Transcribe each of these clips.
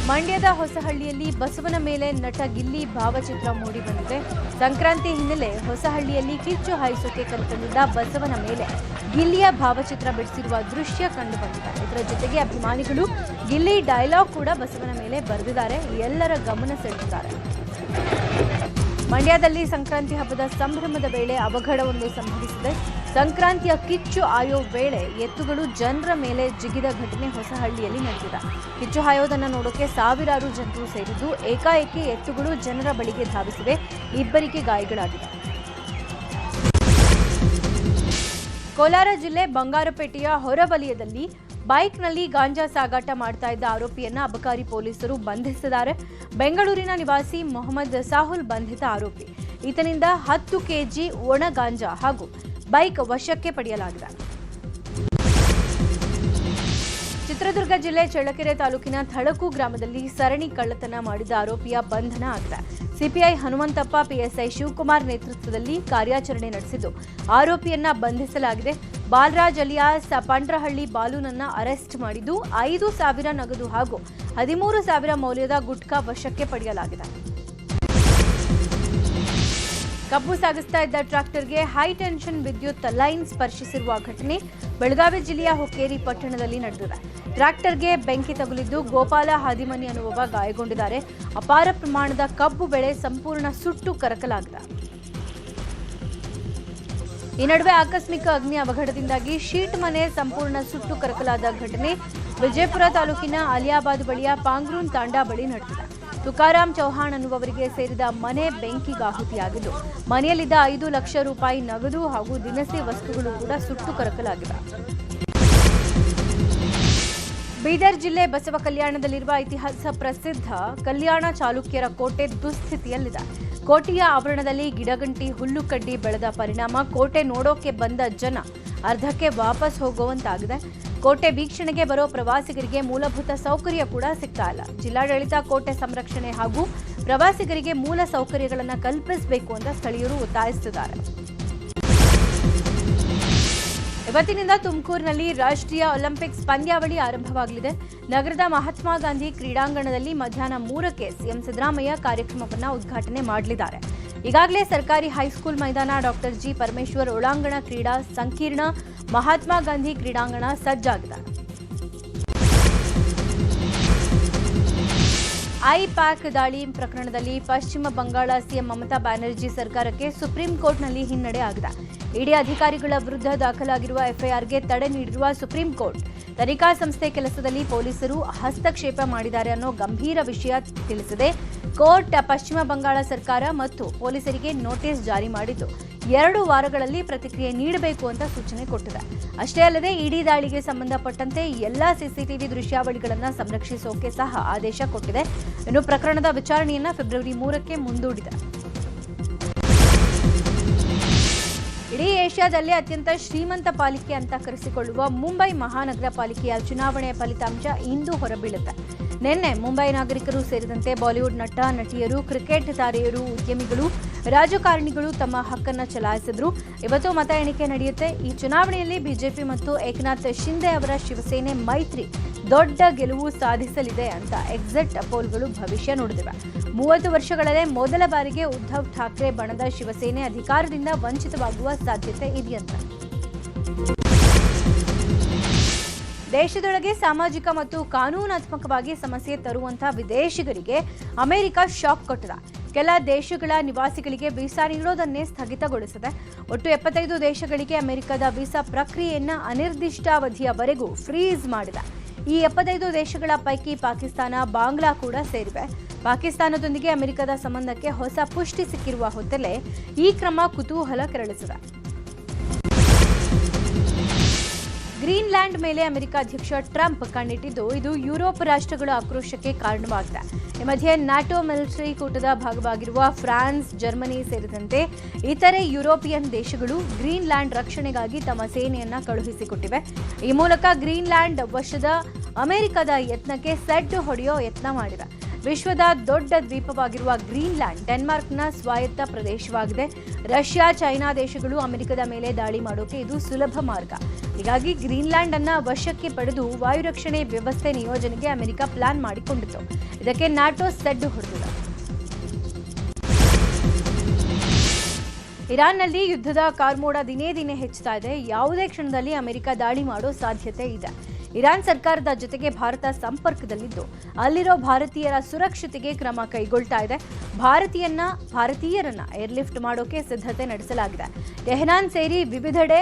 ಮಂಡ್ಯದ ಹೊಸಹಳ್ಳಿಯಲ್ಲಿ ಬಸವನ ಮೇಲೆ ನಟ ಗಿಲ್ಲಿ ಭಾವಚಿತ್ರ ಮೂಡಿಬಂದಿದೆ. ಸಂಕ್ರಾಂತಿ ಹಿನ್ನೆಲೆ ಹೊಸಹಳ್ಳಿಯಲ್ಲಿ ಕಿಚ್ಚು ಹಾಯಿಸೋಕೆ ಕರೆತಂದಿದ್ದ ಬಸವನ ಮೇಲೆ ಗಿಲ್ಲಿಯ ಭಾವಚಿತ್ರ ಬಿಡಿಸಿರುವ ದೃಶ್ಯ ಕಂಡುಬಂದಿದೆ. ಇದರ ಜೊತೆಗೆ ಅಭಿಮಾನಿಗಳು ಗಿಲ್ಲಿ ಡೈಲಾಗ್ ಕೂಡ ಬಸವನ ಮೇಲೆ ಬರೆದಿದ್ದಾರೆ. ಎಲ್ಲರ ಗಮನ ಸೆಳೆದಿದ್ದಾರೆ. ಮಂಡ್ಯದಲ್ಲಿ ಸಂಕ್ರಾಂತಿ ಹಬ್ಬದ ಸಂಭ್ರಮದ ವೇಳೆ ಅವಘಡವೊಂದು ಸಂಭವಿಸಿದೆ. ಸಂಕ್ರಾಂತಿಯ ಕಿಚ್ಚು ಹಾಯೋ ವೇಳೆ ಎತ್ತುಗಳು ಜನರ ಮೇಲೆ ಜಿಗಿದ ಘಟನೆ ಹೊಸಹಳ್ಳಿಯಲ್ಲಿ ನಡೆದಿದೆ. ಕಿಚ್ಚು ಹಾಯೋದನ್ನು ನೋಡೋಕೆ ಸಾವಿರಾರು ಜನರು ಸೇರಿದ್ದು ಏಕಾಏಕಿ ಎತ್ತುಗಳು ಜನರ ಬಳಿಗೆ ಧಾವಿಸಿವೆ. ಇಬ್ಬರಿಗೆ ಗಾಯಗಳಾಗಿವೆ. ಕೋಲಾರ ಜಿಲ್ಲೆ ಬಂಗಾರಪೇಟೆಯ ಹೊರವಲಯದಲ್ಲಿ ಬೈಕ್ನಲ್ಲಿ ಗಾಂಜಾ ಸಾಗಾಟ ಮಾಡ್ತಾ ಇದ್ದ ಆರೋಪಿಯನ್ನ ಅಬಕಾರಿ ಪೊಲೀಸರು ಬಂಧಿಸಿದ್ದಾರೆ. ಬೆಂಗಳೂರಿನ ನಿವಾಸಿ ಮೊಹಮ್ಮದ್ ಸಾಹುಲ್ ಬಂಧಿತ ಆರೋಪಿ. ಈತನಿಂದ 10 ಕೆಜಿ ಒಣ ಗಾಂಜಾ ಹಾಗೂ ಬೈಕ್ ವಶಕ್ಕೆ ಪಡೆಯಲಾಗಿದೆ. ಚಿತ್ರದುರ್ಗ ಜಿಲ್ಲೆ ಚಳ್ಳಕೆರೆ ತಾಲೂಕಿನ ಥಳಕು ಗ್ರಾಮದಲ್ಲಿ ಸರಣಿ ಕಳ್ಳತನ ಮಾಡಿದ ಆರೋಪಿಯ ಬಂಧನ ಆಗಿದೆ. ಸಿಪಿಐ ಹನುಮಂತಪ್ಪ, ಪಿಎಸ್ಐ ಶಿವಕುಮಾರ್ ನೇತೃತ್ವದಲ್ಲಿ ಕಾರ್ಯಾಚರಣೆ ನಡೆಸಿದ್ದು ಆರೋಪಿಯನ್ನ ಬಂಧಿಸಲಾಗಿದೆ. ಬಾಲರಾಜ್ ಅಲಿಯಾಸ್ ಪಂಡ್ರಹಳ್ಳಿ ಬಾಲುನನ್ನ ಅರೆಸ್ಟ್ ಮಾಡಿದ್ದು 5,000 ನಗದು ಹಾಗೂ 13,000 ಮೌಲ್ಯದ ಗುಟ್ಕಾ ವಶಕ್ಕೆ ಪಡೆಯಲಾಗಿದೆ. ಕಬ್ಬು ಸಾಗಿಸ್ತಾ ಇದ್ದ ಟ್ರಾಕ್ಟರ್ಗೆ ಹೈ ಟೆನ್ಷನ್ ವಿದ್ಯುತ್ ಲೈನ್ ಸ್ಪರ್ಶಿಸಿರುವ ಘಟನೆ ಬೆಳಗಾವಿ ಜಿಲ್ಲೆಯ ಹುಕ್ಕೇರಿ ಪಟ್ಟಣದಲ್ಲಿ ನಡೆದಿದೆ. ಟ್ರಾಕ್ಟರ್ಗೆ ಬೆಂಕಿ ತಗುಲಿದ್ದು ಗೋಪಾಲ ಹಾದಿಮನಿ ಅನ್ನುವವ ಗಾಯಗೊಂಡಿದ್ದಾರೆ. ಅಪಾರ ಪ್ರಮಾಣದ ಕಬ್ಬು ಬೆಳೆ ಸಂಪೂರ್ಣ ಸುಟ್ಟು ಕರಕಲಾಗಿದೆ. ಈ ನಡುವೆ ಆಕಸ್ಮಿಕ ಅಗ್ನಿ ಅವಘಡದಿಂದಾಗಿ ಶೀಟ್ ಮನೆ ಸಂಪೂರ್ಣ ಸುಟ್ಟು ಕರಕಲಾದ ಘಟನೆ ವಿಜಯಪುರ ತಾಲೂಕಿನ ಅಲಿಯಾಬಾದ್ ಬಳಿಯ ಪಾಂಗ್ರೂನ್ ತಾಂಡಾ ಬಳಿ ನಡೆದಿದೆ. ತುಕಾರಾಮ್ ಚೌಹಾಣ್ ಅನ್ನುವವರಿಗೆ ಸೇರಿದ ಮನೆ ಬೆಂಕಿಗಾಹುತಿಯಾಗಿದ್ದು ಮನೆಯಲ್ಲಿದ್ದ 5 ಲಕ್ಷ ರೂಪಾಯಿ ನಗದು ಹಾಗೂ ದಿನಸಿ ವಸ್ತುಗಳು ಕೂಡ ಸುಟ್ಟು ಕರಕಲಾಗಿವೆ. ಬೀದರ್ ಜಿಲ್ಲೆ ಬಸವ ಕಲ್ಯಾಣದಲ್ಲಿರುವ ಇತಿಹಾಸ ಪ್ರಸಿದ್ಧ ಕಲ್ಯಾಣ ಚಾಲುಕ್ಯರ ಕೋಟೆ ದುಸ್ಥಿತಿಯಲ್ಲಿದೆ. ಕೋಟೆಯ ಆವರಣದಲ್ಲಿ ಗಿಡಗಂಟಿ ಹುಲ್ಲುಕಡ್ಡಿ ಬೆಳೆದ ಪರಿಣಾಮ ಕೋಟೆ ನೋಡೋಕೆ ಬಂದ ಜನ ಅರ್ಧಕ್ಕೆ ವಾಪಸ್ ಹೋಗುವಂತಾಗಿದೆ. ಕೋಟೆ ವೀಕ್ಷಣೆಗೆ ಬರೋ ಪ್ರವಾಸಿಗರಿಗೆ ಮೂಲಭೂತ ಸೌಕರ್ಯ ಕೂಡ ಸಿಗ್ತಾ ಇಲ್ಲ. ಜಿಲ್ಲಾಡಳಿತ ಕೋಟೆ ಸಂರಕ್ಷಣೆ ಹಾಗೂ ಪ್ರವಾಸಿಗರಿಗೆ ಮೂಲ ಸೌಕರ್ಯಗಳನ್ನು ಕಲ್ಪಿಸಬೇಕು ಅಂತ ಸ್ಥಳೀಯರು ಒತ್ತಾಯಿಸುತ್ತಿದ್ದಾರೆ. ಇವತ್ತಿನಿಂದ ತುಮಕೂರಿನಲ್ಲಿ ರಾಷ್ಟ್ರೀಯ ಒಲಿಂಪಿಕ್ಸ್ ಪಂದ್ಯಾವಳಿ ಆರಂಭವಾಗಲಿದೆ. ನಗರದ ಮಹಾತ್ಮ ಗಾಂಧಿ ಕ್ರೀಡಾಂಗಣದಲ್ಲಿ ಮಧ್ಯಾಹ್ನ 3ಕ್ಕೆ ಸಿಎಂ ಸಿದ್ದರಾಮಯ್ಯ ಕಾರ್ಯಕ್ರಮವನ್ನು ಉದ್ಘಾಟನೆ ಮಾಡಲಿದ್ದಾರೆ. ಈಗಾಗಲೇ ಸರ್ಕಾರಿ ಹೈಸ್ಕೂಲ್ ಮೈದಾನ, ಡಾಕ್ಟರ್ ಜಿ ಪರಮೇಶ್ವರ್ ಒಳಾಂಗಣ ಕ್ರೀಡಾ ಸಂಕೀರ್ಣ, ಮಹಾತ್ಮ ಗಾಂಧಿ ಕ್ರೀಡಾಂಗಣ ಸಜ್ಜಾಗಿದೆ. ಐಪ್ಯಾಕ್ ದಾಳಿ ಪ್ರಕರಣದಲ್ಲಿ ಪಶ್ಚಿಮ ಬಂಗಾಳ ಸಿಎಂ ಮಮತಾ ಬ್ಯಾನರ್ಜಿ ಸರ್ಕಾರಕ್ಕೆ ಸುಪ್ರೀಂ ಕೋರ್ಟ್ನಲ್ಲಿ ಹಿನ್ನಡೆ ಆಗಿದೆ. ಇಡಿ ಅಧಿಕಾರಿಗಳ ವಿರುದ್ಧ ದಾಖಲಾಗಿರುವ ಎಫ್ಐಆರ್ಗೆ ತಡೆ ನೀಡಿರುವ ಸುಪ್ರೀಂ ಕೋರ್ಟ್ ತನಿಖಾ ಸಂಸ್ಥೆ ಕೆಲಸದಲ್ಲಿ ಪೊಲೀಸರು ಹಸ್ತಕ್ಷೇಪ ಮಾಡಿದ್ದಾರೆ ಅನ್ನೋ ಗಂಭೀರ ವಿಷಯ ತಿಳಿಸಿದೆ. ಕೋರ್ಟ್ ಪಶ್ಚಿಮ ಬಂಗಾಳ ಸರ್ಕಾರ ಮತ್ತು ಪೊಲೀಸರಿಗೆ ನೋಟಿಸ್ ಜಾರಿ ಮಾಡಿದ್ದು 2 ವಾರಗಳಲ್ಲಿ ಪ್ರತಿಕ್ರಿಯೆ ನೀಡಬೇಕು ಅಂತ ಸೂಚನೆ ಕೊಟ್ಟಿದೆ. ಅಷ್ಟೇ ಅಲ್ಲದೆ ಇಡಿ ದಾಳಿಗೆ ಸಂಬಂಧಪಟ್ಟಂತೆ ಎಲ್ಲಾ ಸಿಸಿಟಿವಿ ದೃಶ್ಯಾವಳಿಗಳನ್ನು ಸಂರಕ್ಷಿಸೋಕೆ ಸಹ ಆದೇಶ ಕೊಟ್ಟಿದೆ. ಇನ್ನು ಪ್ರಕರಣದ ವಿಚಾರಣೆಯನ್ನ ಫೆಬ್ರವರಿ 3ಕ್ಕೆ ಮುಂದೂಡಿದೆ. ಇಡೀ ಏಷ್ಯಾದಲ್ಲೇ ಅತ್ಯಂತ ಶ್ರೀಮಂತ ಪಾಲಿಕೆ ಅಂತ ಕರೆಸಿಕೊಳ್ಳುವ ಮುಂಬೈ ಮಹಾನಗರ ಪಾಲಿಕೆಯ ಚುನಾವಣೆಯ ಫಲಿತಾಂಶ ಇಂದು ಹೊರಬೀಳುತ್ತೆ. ನಿನ್ನೆ ಮುಂಬೈ ನಾಗರಿಕರು ಸೇರಿದಂತೆ ಬಾಲಿವುಡ್ ನಟ ನಟಿಯರು, ಕ್ರಿಕೆಟ್ ತಾರೆಯರು, ಉದ್ಯಮಿಗಳು, ರಾಜಕಾರಣಿಗಳು ತಮ್ಮ ಹಕ್ಕನ್ನು ಚಲಾಯಿಸಿದ್ರು. ಇವತ್ತು ಮತ ಎಣಿಕೆ ನಡೆಯುತ್ತೆ. ಈ ಚುನಾವಣೆಯಲ್ಲಿ ಬಿಜೆಪಿ ಮತ್ತು ಏಕನಾಥ್ ಶಿಂದೆ ಅವರ ಶಿವಸೇನೆ ಮೈತ್ರಿ ದೊಡ್ಡ ಗೆಲುವು ಸಾಧಿಸಲಿದೆ ಅಂತ ಎಕ್ಸಿಟ್ ಪೋಲ್ಗಳು ಭವಿಷ್ಯ ನುಡಿದಿವೆ. 30 ವರ್ಷಗಳಲ್ಲೇ ಮೊದಲ ಬಾರಿಗೆ ಉದ್ಧವ್ ಠಾಕ್ರೆ ಬಣದ ಶಿವಸೇನೆ ಅಧಿಕಾರದಿಂದ ವಂಚಿತವಾಗುವ ಸಾಧ್ಯತೆ ಇದೆಯಂತೆ. ದೇಶದೊಳಗೆ ಸಾಮಾಜಿಕ ಮತ್ತು ಕಾನೂನಾತ್ಮಕವಾಗಿ ಸಮಸ್ಯೆ ತರುವಂತಹ ವಿದೇಶಿಗರಿಗೆ ಅಮೆರಿಕ ಶಾಕ್ ಕೊಟ್ಟಿದೆ. ಕೆಲ ದೇಶಗಳ ನಿವಾಸಿಗಳಿಗೆ ವೀಸಾ ನೀಡೋದನ್ನೇ ಸ್ಥಗಿತಗೊಳಿಸಿದೆ. ಒಟ್ಟು 75 ದೇಶಗಳಿಗೆ ಅಮೆರಿಕದ ವೀಸಾ ಪ್ರಕ್ರಿಯೆಯನ್ನ ಅನಿರ್ದಿಷ್ಟಾವಧಿಯವರೆಗೂ ಫ್ರೀಸ್ ಮಾಡಿದೆ. ಈ 75 ದೇಶಗಳ ಪೈಕಿ ಪಾಕಿಸ್ತಾನ, ಬಾಂಗ್ಲಾ ಕೂಡ ಸೇರಿವೆ. ಪಾಕಿಸ್ತಾನದೊಂದಿಗೆ ಅಮೆರಿಕದ ಸಂಬಂಧಕ್ಕೆ ಹೊಸ ಪುಷ್ಟಿ ಸಿಕ್ಕಿರುವ ಹೊತ್ತಲ್ಲೇ ಈ ಕ್ರಮ ಕುತೂಹಲ ಕೆರಳಿಸಿದೆ. ಗ್ರೀನ್ಲ್ಯಾಂಡ್ ಮೇಲೆ ಅಮೆರಿಕ ಅಧ್ಯಕ್ಷ ಟ್ರಂಪ್ ಕಣ್ಣಿಟ್ಟಿದ್ದು ಇದು ಯುರೋಪ್ ರಾಷ್ಟ್ರಗಳ ಆಕ್ರೋಶಕ್ಕೆ ಕಾರಣವಾಗಿದೆ. ಈ ಮಧ್ಯೆ ನ್ಯಾಟೋ ಮಿಲಿಟರಿ ಕೂಟದ ಭಾಗವಾಗಿರುವ ಫ್ರಾನ್ಸ್, ಜರ್ಮನಿ ಸೇರಿದಂತೆ ಇತರೆ ಯುರೋಪಿಯನ್ ದೇಶಗಳು ಗ್ರೀನ್ಲ್ಯಾಂಡ್ ರಕ್ಷಣೆಗಾಗಿ ತಮ್ಮ ಸೇನೆಯನ್ನ ಕಳುಹಿಸಿಕೊಟ್ಟಿವೆ. ಈ ಮೂಲಕ ಗ್ರೀನ್ಲ್ಯಾಂಡ್ ವಶದ ಅಮೆರಿಕದ ಯತ್ನಕ್ಕೆ ಸೆಡ್ಡು ಹೊಡೆಯೋ ಯತ್ನ ಮಾಡಿವೆ. ವಿಶ್ವದ ದೊಡ್ಡ ದ್ವೀಪವಾಗಿರುವ ಗ್ರೀನ್ಲ್ಯಾಂಡ್ ಡೆನ್ಮಾರ್ಕ್ನ ಸ್ವಾಯತ್ತ ಪ್ರದೇಶವಾಗಿದೆ. ರಷ್ಯಾ, ಚೈನಾ ದೇಶಗಳು ಅಮೆರಿಕದ ಮೇಲೆ ದಾಳಿ ಮಾಡೋಕೆ ಇದು ಸುಲಭ ಮಾರ್ಗ. ಹೀಗಾಗಿ ಗ್ರೀನ್ಲ್ಯಾಂಡ್ ಅನ್ನ ವಶಕ್ಕೆ ಪಡೆದು ವಾಯುರಕ್ಷಣೆ ವ್ಯವಸ್ಥೆ ನಿಯೋಜನೆಗೆ ಅಮೆರಿಕ ಪ್ಲಾನ್ ಮಾಡಿಕೊಂಡಿತು. ಇದಕ್ಕೆ ನ್ಯಾಟೋ ಸೆಡ್ಡು ಹೊಡೆದಿದೆ. ಇರಾನ್ನಲ್ಲಿ ಯುದ್ಧದ ಕಾರ್ಮೋಡ ದಿನೇ ದಿನೇ ಹೆಚ್ಚುತ್ತಾ ಇದೆ. ಯಾವುದೇ ಕ್ಷಣದಲ್ಲಿ ಅಮೆರಿಕ ದಾಳಿ ಮಾಡೋ ಸಾಧ್ಯತೆ ಇದೆ. ಇರಾನ್ ಸರ್ಕಾರದ ಜೊತೆಗೆ ಭಾರತ ಸಂಪರ್ಕದಲ್ಲಿದ್ದು ಅಲ್ಲಿರೋ ಭಾರತೀಯರ ಸುರಕ್ಷತೆಗೆ ಕ್ರಮ ಕೈಗೊಳ್ತಾ ಇದೆ. ಭಾರತೀಯರನ್ನ ಏರ್ಲಿಫ್ಟ್ ಮಾಡೋಕೆ ಸಿದ್ಧತೆ ನಡೆಸಲಾಗಿದೆ. ಟೆಹರಾನ್ ಸೇರಿ ವಿವಿಧೆಡೆ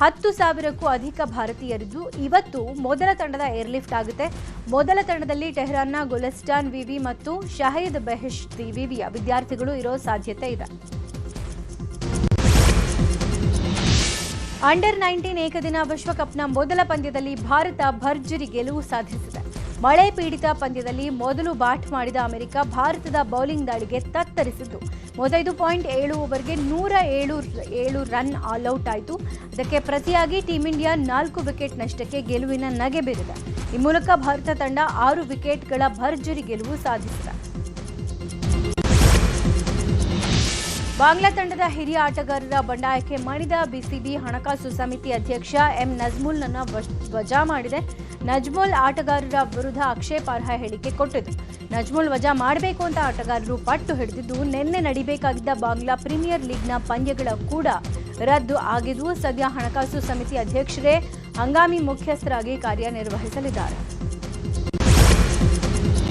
10,000ಕ್ಕೂ ಅಧಿಕ ಭಾರತೀಯರಿದ್ದು ಇವತ್ತು ಮೊದಲ ತಂಡದ ಏರ್ಲಿಫ್ಟ್ ಆಗುತ್ತೆ. ಮೊದಲ ತಂಡದಲ್ಲಿ ಟೆಹರಾನ್ನ ಗುಲಿಸ್ತಾನ್ ವಿವಿ ಮತ್ತು ಶಹೀದ್ ಬೆಹೆಶ್ತಿ ವಿವಿಯ ವಿದ್ಯಾರ್ಥಿಗಳು ಇರೋ ಸಾಧ್ಯತೆ ಇದೆ. ಅಂಡರ್ 19 ಏಕದಿನ ವಿಶ್ವಕಪ್ನ ಮೊದಲ ಪಂದ್ಯದಲ್ಲಿ ಭಾರತ ಭರ್ಜರಿ ಗೆಲುವು ಸಾಧಿಸಿದೆ. ಮಳೆ ಪೀಡಿತ ಪಂದ್ಯದಲ್ಲಿ ಮೊದಲು ಬ್ಯಾಟ್ ಮಾಡಿದ ಅಮೆರಿಕ ಭಾರತದ ಬೌಲಿಂಗ್ ದಾಳಿಗೆ ತತ್ತರಿಸಿದ್ದು 35.7 ಓವರ್ಗೆ 107 ರನ್ ಆಲ್ಔಟ್ ಆಯಿತು. ಇದಕ್ಕೆ ಪ್ರತಿಯಾಗಿ ಟೀಂ ಇಂಡಿಯಾ 4 ವಿಕೆಟ್ ನಷ್ಟಕ್ಕೆ ಗೆಲುವಿನ ನಗೆ ಬೀರಿದೆ. ಈ ಮೂಲಕ ಭಾರತ ತಂಡ 6 ವಿಕೆಟ್ಗಳ ಭರ್ಜರಿ ಗೆಲುವು ಸಾಧಿಸಿದೆ. ಬಾಂಗ್ಲಾ ತಂಡದ ಹಿರಿಯ ಆಟಗಾರರ ಬಂಡಾಯಕ್ಕೆ ಮಣಿದ ಬಿಸಿಬಿ ಹಣಕಾಸು ಸಮಿತಿ ಅಧ್ಯಕ್ಷ ಎಂ ನಜ್ಮುಲ್ನನ್ನು ವಜಾ ಮಾಡಿದೆ. ನಜ್ಮುಲ್ ಆಟಗಾರರ ವಿರುದ್ಧ ಆಕ್ಷೇಪಾರ್ಹ ಹೇಳಿಕೆ ಕೊಟ್ಟಿದ್ದು. ನಜ್ಮುಲ್ ವಜಾ ಮಾಡಬೇಕು ಅಂತ ಆಟಗಾರರು ಪಟ್ಟು ಹಿಡಿದಿದ್ದು ನಿನ್ನೆ ನಡೀಬೇಕಾಗಿದ್ದ ಬಾಂಗ್ಲಾ ಪ್ರೀಮಿಯರ್ ಲೀಗ್ನ ಪಂದ್ಯಗಳ ಕೂಡ ರದ್ದು ಆಗಿದ್ದು ಸದ್ಯ ಹಣಕಾಸು ಸಮಿತಿ ಅಧ್ಯಕ್ಷರೇ ಹಂಗಾಮಿ ಮುಖ್ಯಸ್ಥರಾಗಿ ಕಾರ್ಯನಿರ್ವಹಿಸಲಿದ್ದಾರೆ.